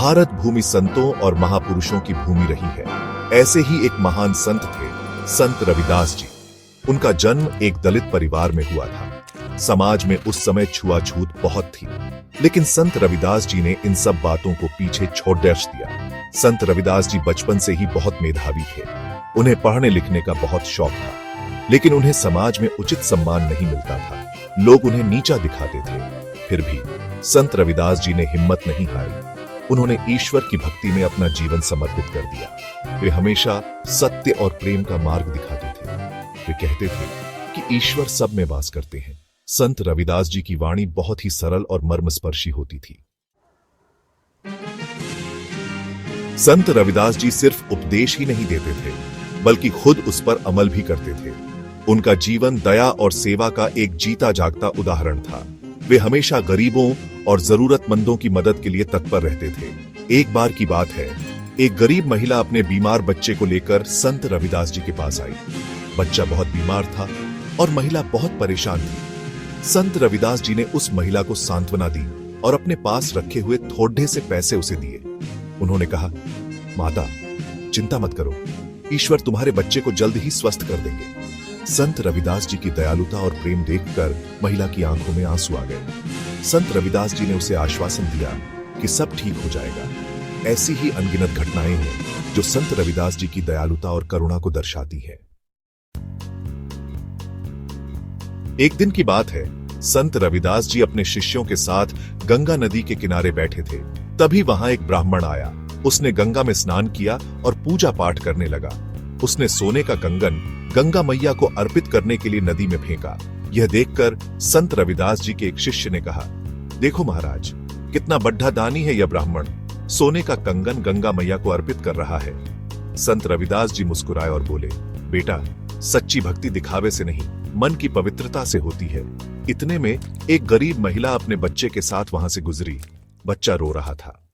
भारत भूमि संतों और महापुरुषों की भूमि रही है। ऐसे ही एक महान संत थे, संत रविदास जी। उनका जन्म एक दलित परिवार में हुआ था। समाज में उस समय छुआछूत बहुत थी, लेकिन संत रविदास जी ने इन सब बातों को पीछे छोड़ दिया। संत रविदास जी बचपन से ही बहुत मेधावी थे। उन्हें पढ़ने लिखने का बहुत शौक था, लेकिन उन्हें समाज में उचित सम्मान नहीं मिलता था। लोग उन्हें नीचा दिखाते थे। फिर भी संत रविदास जी ने हिम्मत नहीं हारी। उन्होंने ईश्वर की भक्ति में अपना जीवन समर्पित कर दिया। वे हमेशा सत्य और प्रेम का मार्ग दिखाते थे। वे कहते थे कि ईश्वर सब में वास करते हैं। संत रविदास जी की वाणी बहुत ही सरल और मर्मस्पर्शी होती थी। संत रविदास जी सिर्फ उपदेश ही नहीं देते थे, बल्कि खुद उस पर अमल भी करते थे। उनका जीवन दया और सेवा का एक जीता जागता उदाहरण था। वे हमेशा गरीबों और जरूरतमंदों की मदद के लिए तत्पर रहते थे। एक बार की बात है, एक गरीब महिला अपने बीमार बच्चे को लेकर संत रविदास जी के पास आई। बच्चा बहुत बीमार था और महिला बहुत परेशान थी। संत रविदास जी ने उस महिला को सांत्वना दी और अपने पास रखे हुए थोड़े से पैसे उसे दिए। उन्होंने कहा, माता, चिंता मत करो, ईश्वर तुम्हारे बच्चे को जल्द ही स्वस्थ कर देंगे। संत रविदास जी की दयालुता और प्रेम देखकर महिला की आंखों में आंसू आ गए। संत रविदास जी ने उसे आश्वासन दिया कि सब ठीक हो जाएगा। ऐसी ही अनगिनत घटनाएं हैं जो संत रविदास जी की दयालुता और करुणा को दर्शाती है। एक दिन की बात है, संत रविदास जी अपने शिष्यों के साथ गंगा नदी के किनारे बैठे थे। तभी वहां एक ब्राह्मण आया। उसने गंगा में स्नान किया और पूजा पाठ करने लगा। उसने सोने का कंगन गंगा मैया को अर्पित करने के लिए नदी में फेंका। यह देखकर संत रविदास जी के एक शिष्य ने कहा, देखो महाराज, कितना बड्ढा दानी है यह ब्राह्मण, सोने का कंगन गंगा मैया को अर्पित कर रहा है। संत रविदास जी मुस्कुराए और बोले, बेटा, सच्ची भक्ति दिखावे से नहीं, मन की पवित्रता से होती है। इतने में एक गरीब महिला अपने बच्चे के साथ वहां से गुजरी। बच्चा रो रहा था।